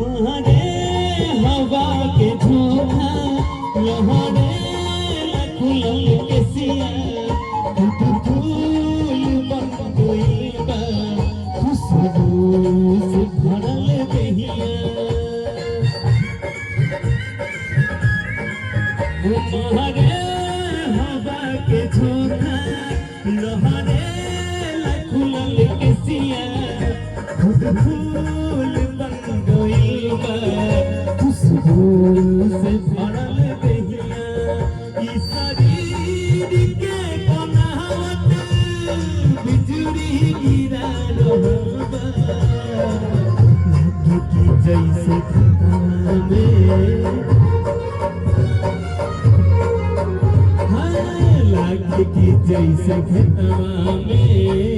तुम्हारे हवा के झोंका लहरे खुलल के सिया फूल बन गइल बा खुशबू से भरल दहिया तुम्हारे हवा के झोंका लहरे खुलल के सिया फूल बन गइल बा खुशबू से भरल दहिया ई शरीर के बनावट बिजुरी गिरा रहल बा लगे कि जैसे खतरा में लागे कि जैसे खेतवा में